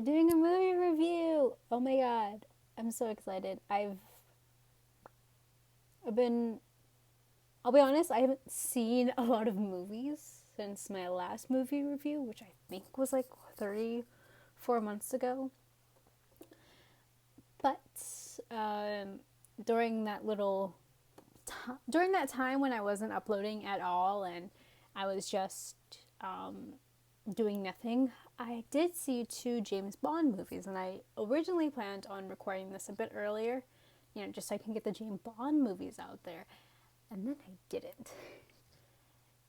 We're doing a movie review. Oh my god. I'm so excited. I've been I'll be honest, I haven't seen a lot of movies since my last movie review, which I think was like 4 months ago. But um, during that little during that time when I wasn't uploading at all and I was just doing nothing, I did see two James Bond movies, and I originally planned on recording this a bit earlier, just so I can get the James Bond movies out there. And then I didn't.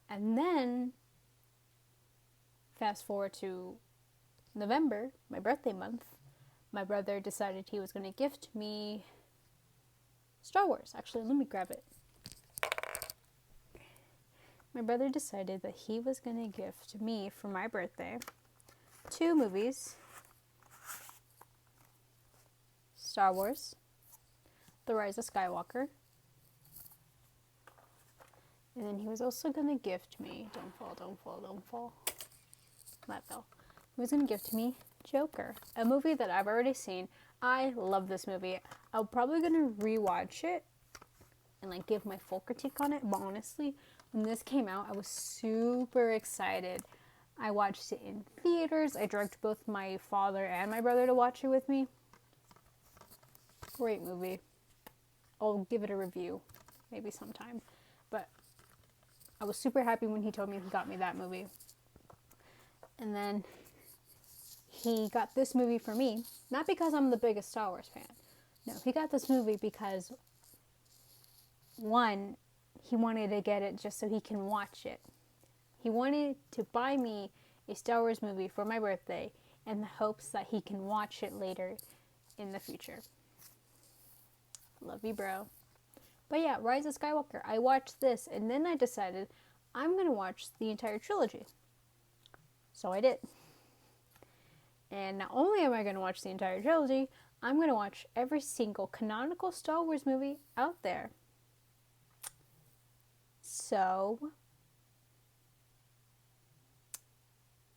And then, fast forward to November, my birthday month, my brother decided he was going to gift me Star Wars. Actually, let me grab it. My brother decided that he was going to gift me for my birthday two movies: Star Wars, The Rise of Skywalker, and then he was also going to gift me, don't fall, that fell. He was going to gift me Joker, a movie that I've already seen. I love this movie. I'm probably going to rewatch it and give my full critique on it, but honestly, when this came out, I was super excited. I watched it in theaters. I dragged both my father and my brother to watch it with me. Great movie. I'll give it a review maybe sometime. But I was super happy when he told me he got me that movie. And then he got this movie for me, not because I'm the biggest Star Wars fan. No, he got this movie because, one, he wanted to get it just so he can watch it. He wanted to buy me a Star Wars movie for my birthday in the hopes that he can watch it later in the future. Love you, bro. But yeah, Rise of Skywalker. I watched this and then I decided I'm going to watch the entire trilogy. So I did. And not only am I going to watch the entire trilogy, I'm going to watch every single canonical Star Wars movie out there. So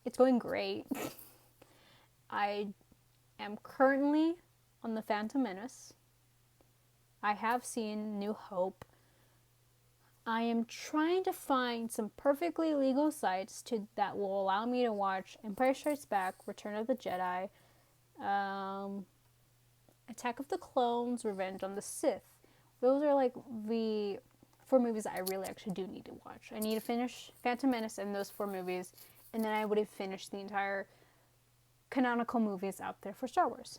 it's going great. I am currently on The Phantom Menace. I have seen New Hope. I am trying to find some perfectly legal sites that will allow me to watch Empire Strikes Back, Return of the Jedi, Attack of the Clones, Revenge on the Sith. Those are the 4 movies that I really actually do need to watch. I need to finish Phantom Menace and those 4 movies, and then I would have finished the entire canonical movies out there for Star Wars.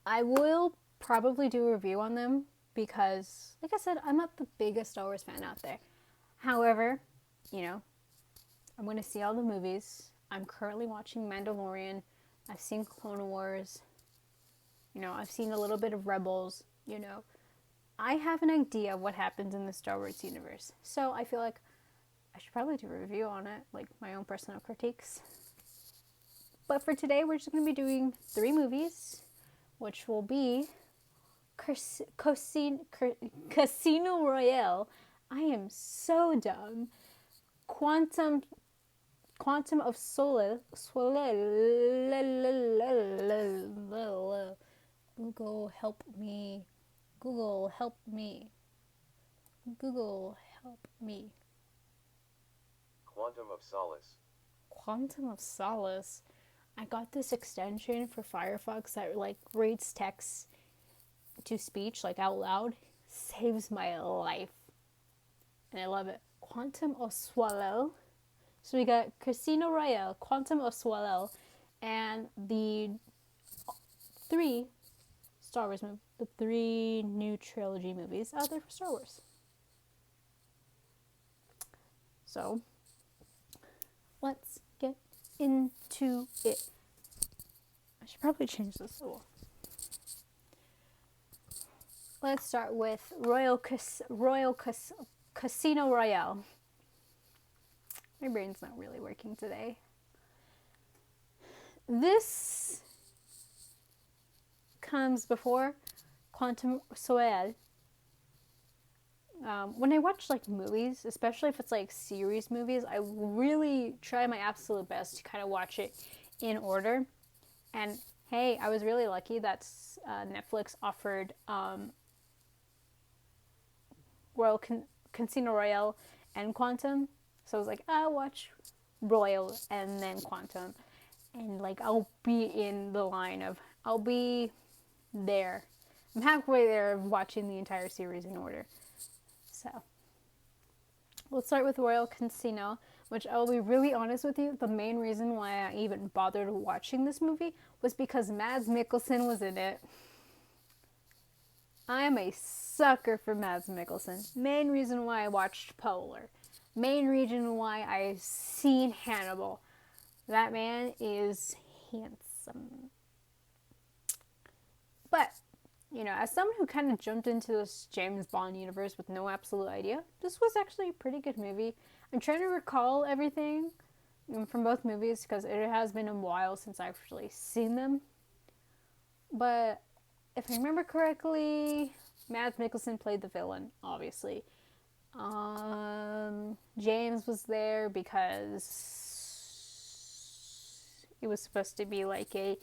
I will probably do a review on them because, like I said, I'm not the biggest Star Wars fan out there. However, I'm going to see all the movies. I'm currently watching Mandalorian. I've seen Clone Wars. I've seen a little bit of Rebels. I have an idea of what happens in the Star Wars universe. So I feel like I should probably do a review on it, my own personal critiques. But for today, we're just going to be doing 3 movies, which will be Casino Royale. I am so dumb. Quantum of Solace. Google help me. Google help me. Google help me. Quantum of Solace. Quantum of Solace. I got this extension for Firefox that reads text to speech out loud. Saves my life. And I love it. Quantum of Swallow. So we got Casino Royale, Quantum of Swallow, and the 3 Star Wars movies, the 3 new trilogy movies out there for Star Wars. So, let's get into it. I should probably change this a little. Let's start with Casino Royale. My brain's not really working today. This comes before Quantum Royale. When I watch movies, especially if it's series movies, I really try my absolute best to kind of watch it in order. And hey, I was really lucky that Netflix offered Royal Casino Royale and Quantum. So I was like, I'll watch Royal and then Quantum. And like, I'll be in the line of, I'll be there. I'm halfway there of watching the entire series in order. So let's start with Royal Casino, which I will be really honest with you. The main reason why I even bothered watching this movie was because Mads Mikkelsen was in it. I am a sucker for Mads Mikkelsen. Main reason why I watched Polar. Main reason why I've seen Hannibal. That man is handsome. But, you know, as someone who kind of jumped into this James Bond universe with no absolute idea, this was actually a pretty good movie. I'm trying to recall everything from both movies because it has been a while since I've actually seen them. But if I remember correctly, Mads Mikkelsen played the villain, obviously. James was there because it was supposed to be like a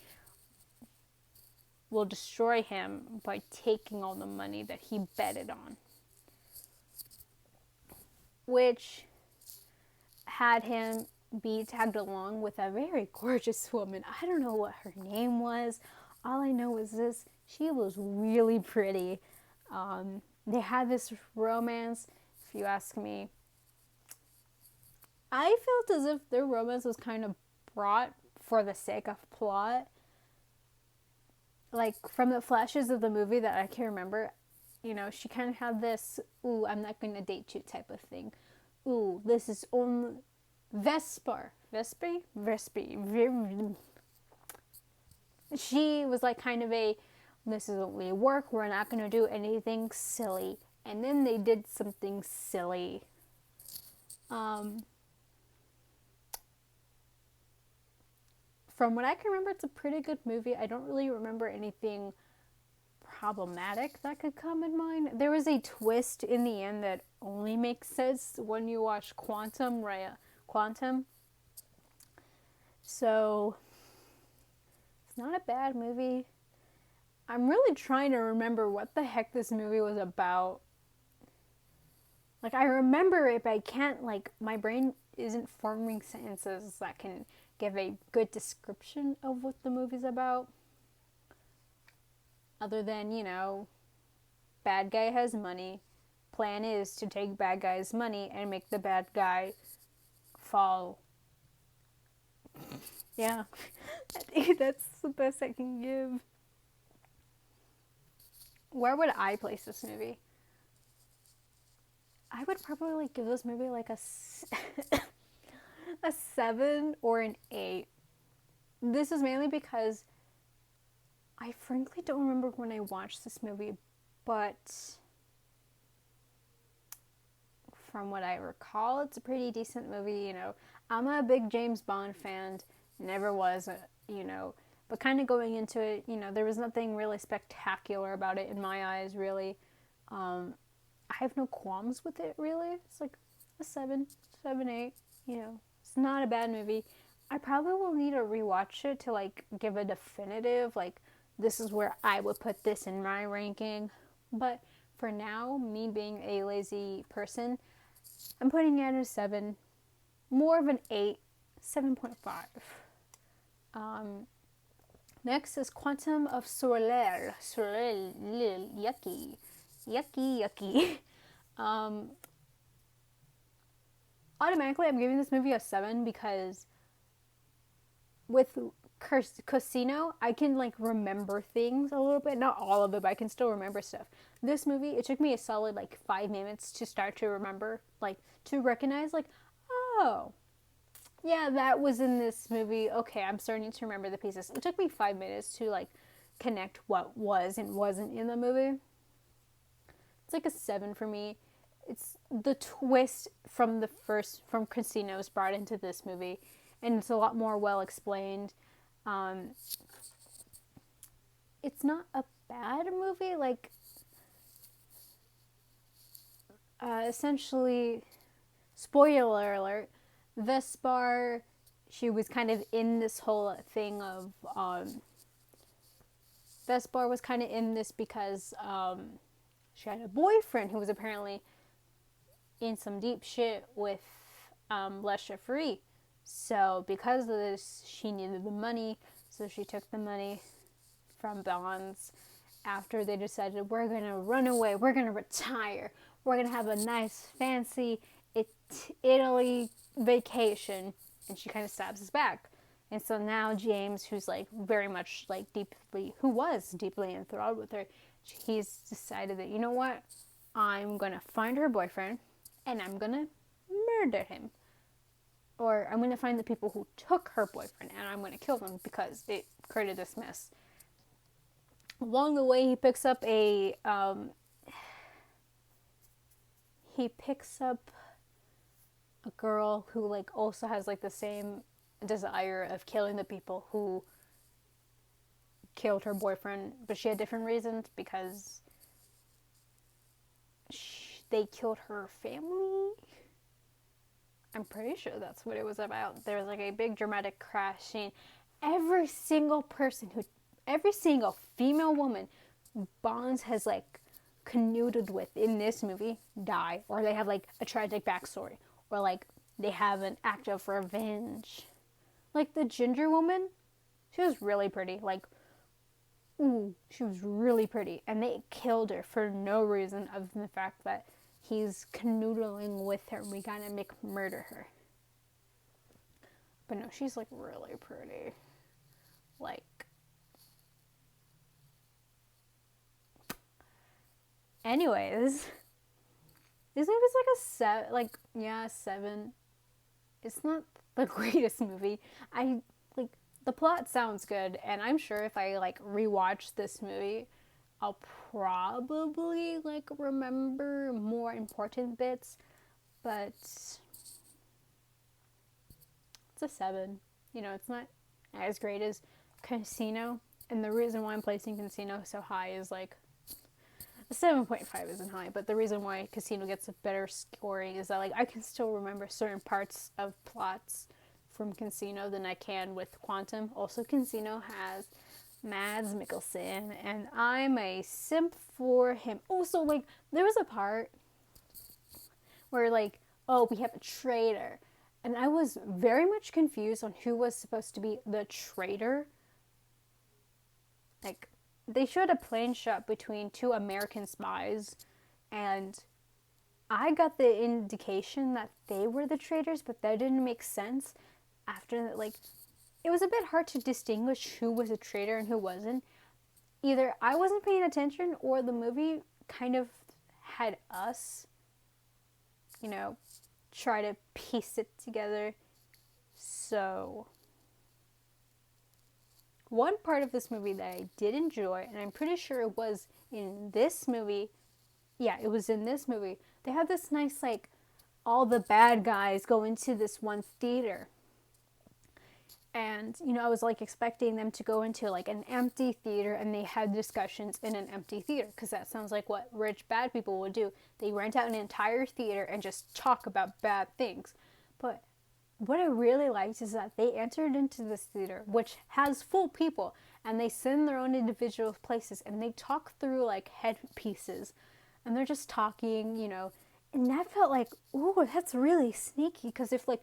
will destroy him by taking all the money that he betted on, which had him be tagged along with a very gorgeous woman. I don't know what her name was. All I know is this: she was really pretty. They had this romance. If you ask me, I felt as if their romance was kind of brought for the sake of plot. Like, from the flashes of the movie that I can remember, you know, she kind of had this, ooh, I'm not going to date you type of thing. Ooh, this is only Vesper. She was like kind of a, this is only work, we're not going to do anything silly. And then they did something silly. From what I can remember, it's a pretty good movie. I don't really remember anything problematic that could come in mind. There was a twist in the end that only makes sense when you watch Quantum, right? Quantum. So, it's not a bad movie. I'm really trying to remember what the heck this movie was about. Like, I remember it, but I can't, like, my brain isn't forming sentences that can give a good description of what the movie's about. Other than, you know, bad guy has money. Plan is to take bad guy's money and make the bad guy fall. Yeah, I think that's the best I can give. Where would I place this movie? I would probably like give this movie like a 7 or an 8. This is mainly because I frankly don't remember when I watched this movie, but from what I recall, it's a pretty decent movie. You know, I'm a big James Bond fan, never was, you know, but kind of going into it, you know, there was nothing really spectacular about it in my eyes, really. I have no qualms with it, really. It's like a 7, 8, you know. It's not a bad movie. I probably will need to rewatch it to, like, give a definitive, like, this is where I would put this in my ranking. But for now, me being a lazy person, I'm putting it at a 7. More of an 8, 7.5. Next is Quantum of Solaire. Yucky. Automatically, I'm giving this movie a 7 because with Casino, I can, like, remember things a little bit. Not all of it, but I can still remember stuff. This movie, it took me a solid, like, 5 minutes to start to remember, like, to recognize, like, oh, yeah, that was in this movie. Okay, I'm starting to remember the pieces. It took me 5 minutes to, like, connect what was and wasn't in the movie. It's like a 7 for me. It's the twist from Casino is brought into this movie, and it's a lot more well explained. It's not a bad movie. Like, essentially, spoiler alert, Vespar she was kind of in this whole thing of Vesper was kind of in this because she had a boyfriend who was apparently in some deep shit with Les Chiffre. So because of this, she needed the money. So she took the money from Bonds after they decided, we're going to run away. We're going to retire. We're going to have a nice, fancy Italy vacation. And she kind of stabs his back. And so now James, who's like very much like who was deeply enthralled with her, he's decided that, you know what? I'm going to find her boyfriend and I'm going to murder him. Or I'm going to find the people who took her boyfriend and I'm going to kill them because it created this mess. Along the way, he picks up a girl who like also has like the same desire of killing the people who killed her boyfriend, but she had different reasons because they killed her family. I'm pretty sure that's what it was about. There was like a big dramatic crash scene. Every single female woman Bonds has like connuded with in this movie die, or they have like a tragic backstory, or like they have an act of revenge. Like the ginger woman, she was really pretty. Like, ooh, she was really pretty. And they killed her for no reason other than the fact that he's canoodling with her. We gotta murder her. But no, she's like really pretty. Like, anyways, this movie's like a 7. It's not the greatest movie. The plot sounds good, and I'm sure if I like rewatch this movie, I'll probably like remember more important bits, but it's a 7. You know, it's not as great as Casino, and the reason why I'm placing Casino so high is like a 7.5 isn't high, but the reason why Casino gets a better scoring is that like I can still remember certain parts of plots from Casino than I can with Quantum. Also, Casino has Mads Mikkelsen, and I'm a simp for him. Also, like, there was a part where, like, oh, we have a traitor. And I was very much confused on who was supposed to be the traitor. Like, they showed a plane shot between 2 American spies, and I got the indication that they were the traitors, but that didn't make sense. After that, like, it was a bit hard to distinguish who was a traitor and who wasn't. Either I wasn't paying attention, or the movie kind of had us, you know, try to piece it together. So, one part of this movie that I did enjoy, and I'm pretty sure it was in this movie. Yeah, it was in this movie. They had this nice, like, all the bad guys go into this one theater. And, you know, I was, like, expecting them to go into, like, an empty theater and they had discussions in an empty theater. Because that sounds like what rich, bad people would do. They rent out an entire theater and just talk about bad things. But what I really liked is that they entered into this theater, which has full people. And they sit in their own individual places. And they talk through, like, headpieces. And they're just talking, you know. And that felt like, ooh, that's really sneaky. Because if, like,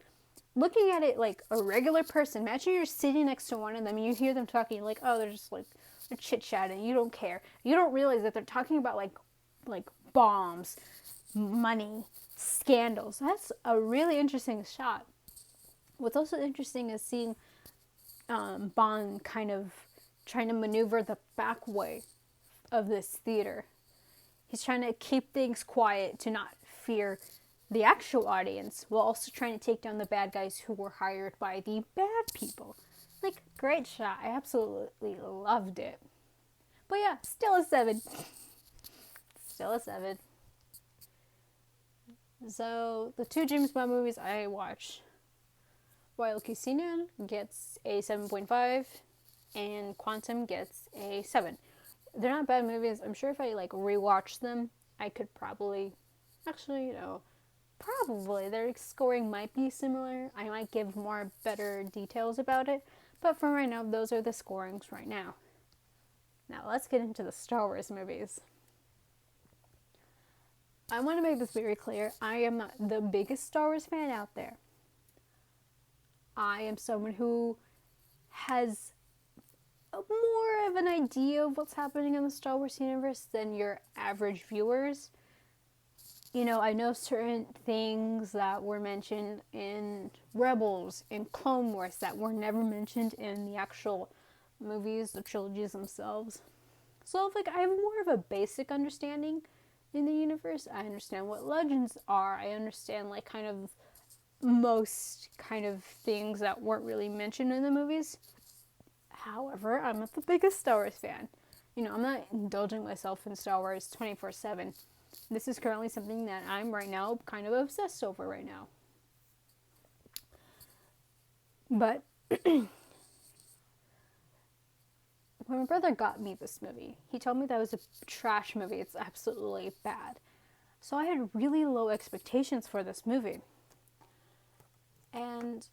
looking at it like a regular person, imagine you're sitting next to one of them and you hear them talking, you're like, oh, they're just like, they're chit-chatting, you don't care. You don't realize that they're talking about like bombs, money, scandals. That's a really interesting shot. What's also interesting is seeing Bond kind of trying to maneuver the back way of this theater. He's trying to keep things quiet to not fear the actual audience, while also trying to take down the bad guys who were hired by the bad people. Like, great shot. I absolutely loved it. But yeah, still a 7. Still a 7. So, the 2 James Bond movies I watched, Royale Casino gets a 7.5, and Quantum gets a 7. They're not bad movies. I'm sure if I, like, rewatch them, I could probably, actually, you know, Probably. Their scoring might be similar. I might give more better details about it. But for right now, those are the scorings right now. Now let's get into the Star Wars movies. I want to make this very clear. I am not the biggest Star Wars fan out there. I am someone who has more of an idea of what's happening in the Star Wars universe than your average viewers. You know, I know certain things that were mentioned in Rebels, in Clone Wars, that were never mentioned in the actual movies, the trilogies themselves. So, like, I have more of a basic understanding in the universe. I understand what legends are. I understand, like, kind of most kind of things that weren't really mentioned in the movies. However, I'm not the biggest Star Wars fan. You know, I'm not indulging myself in Star Wars 24/7. This is currently something that I'm right now kind of obsessed over right now. But when my brother got me this movie, he told me that it was a trash movie. It's absolutely bad. So I had really low expectations for this movie. And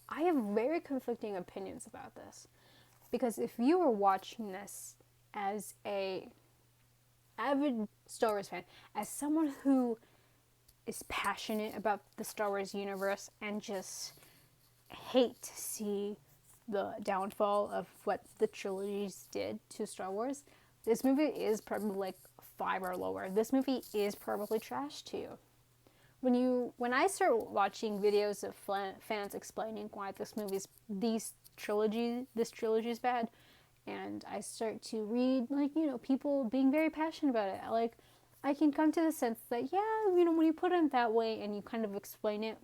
I have very conflicting opinions about this. Because if you were watching this as a avid Star Wars fan, as someone who is passionate about the Star Wars universe and just hate to see the downfall of what the trilogies did to Star Wars, this movie is probably like 5 or lower. This movie is probably trash to you. When I start watching videos of fans explaining why this trilogy is bad, and I start to read, like, you know, people being very passionate about it, like, I can come to the sense that, yeah, you know, when you put it that way and you kind of explain it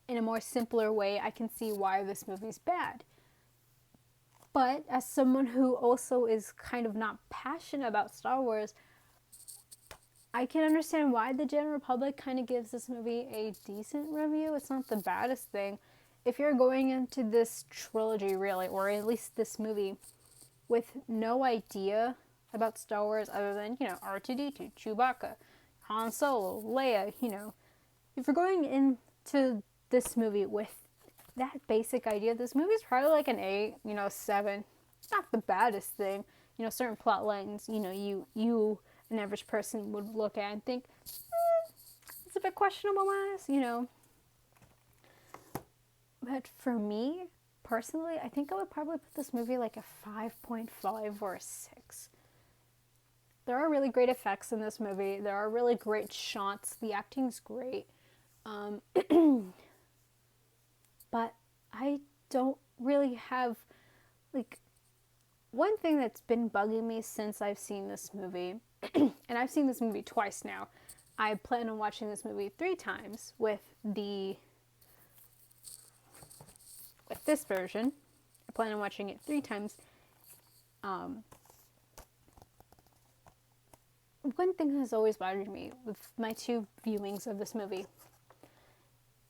in a more simpler way, I can see why this movie's bad. But as someone who also is kind of not passionate about Star Wars, I can understand why the general public kind of gives this movie a decent review. It's not the baddest thing. If you're going into this trilogy, really, or at least this movie, with no idea about Star Wars other than, you know, R2-D2, Chewbacca, Han Solo, Leia, you know, if you're going into this movie with that basic idea, this movie's probably like an 8, you know, 7. It's not the baddest thing. You know, certain plot lines, you know, you an average person would look at and think, it's a bit questionable, you know. But for me, personally, I think I would probably put this movie like a 5.5 or a 6. There are really great effects in this movie. There are really great shots. The acting's great. But I don't really have, like, one thing that's been bugging me since I've seen this movie, and I've seen this movie twice now. I plan on watching this movie 3 times with this version. I plan on watching it 3 times. One thing that's always bothered me with my 2 viewings of this movie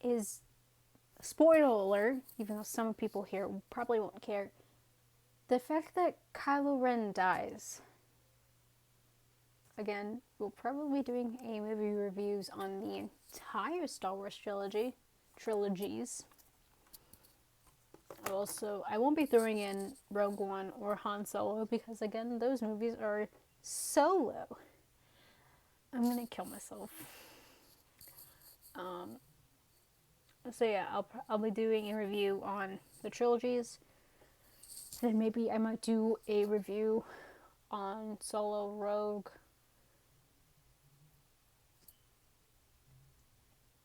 is, spoiler alert, even though some people here probably won't care, the fact that Kylo Ren dies. Again, we'll probably be doing a movie reviews on the entire Star Wars trilogies. Also, I won't be throwing in Rogue One or Han Solo because, again, those movies are so low. I'm gonna kill myself. So yeah, I'll be doing a review on the trilogies. Then maybe I might do a review on Solo, Rogue.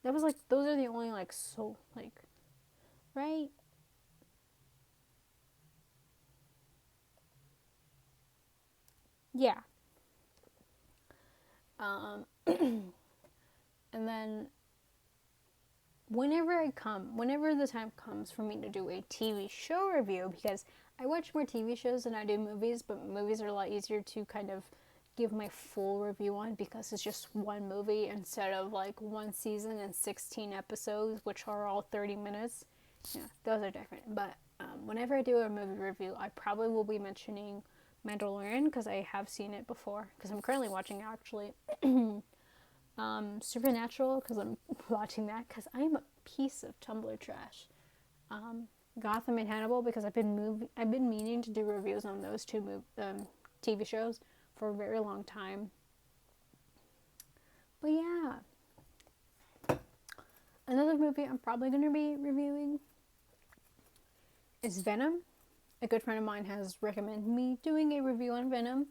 That was like, those are the only like, so like, right? Yeah. And then whenever the time comes for me to do a TV show review, because I watch more TV shows than I do movies, but movies are a lot easier to kind of give my full review on because it's just one movie instead of like one season and 16 episodes, which are all 30 minutes. Yeah, those are different. But whenever I do a movie review, I probably will be mentioning Mandalorian because I have seen it before, because I'm currently watching it actually. Supernatural, because I'm watching that because I'm a piece of Tumblr trash. Gotham and Hannibal, because I've been meaning to do reviews on those two TV shows for a very long time. But yeah, another movie I'm probably going to be reviewing is Venom. A good friend of mine has recommended me doing a review on Venom.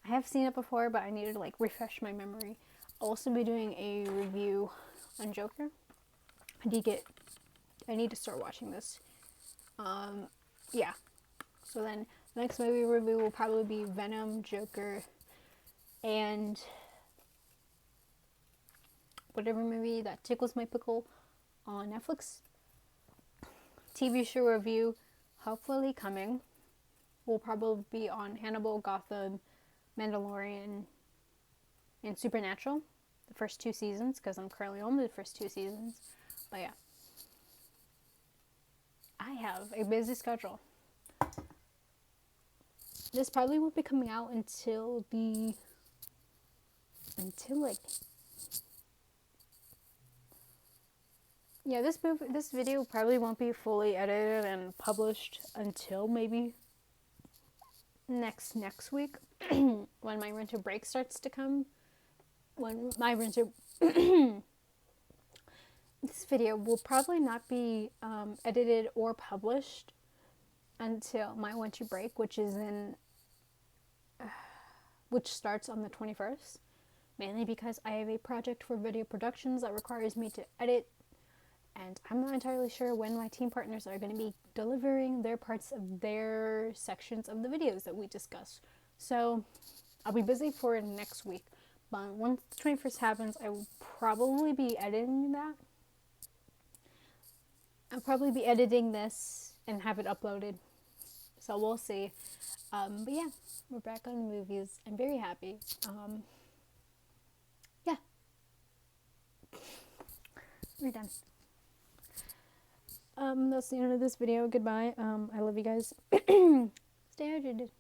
I have seen it before, but I needed to like refresh my memory. I'll also be doing a review on Joker. I need to start watching this. Yeah. So then the next movie review will probably be Venom, Joker, and whatever movie that tickles my pickle on Netflix. TV show review, hopefully coming, will probably be on Hannibal, Gotham, Mandalorian, and Supernatural. The first 2 seasons, because I'm currently on the first 2 seasons. But yeah. I have a busy schedule. This probably won't be coming out until like, yeah, this video probably won't be fully edited and published until maybe next week when my winter break starts to come. When my winter this video will probably not be edited or published until my winter break, which starts on the 21st, mainly because I have a project for video productions that requires me to edit, and I'm not entirely sure when my team partners are going to be delivering their parts of their sections of the videos that we discuss. So I'll be busy for next week, but once the 21st happens, I will probably be editing that. I'll probably be editing this and have it uploaded. So we'll see. But yeah, we're back on movies. I'm very happy. Yeah. We're done. That's the end of this video. Goodbye. I love you guys. Stay hydrated.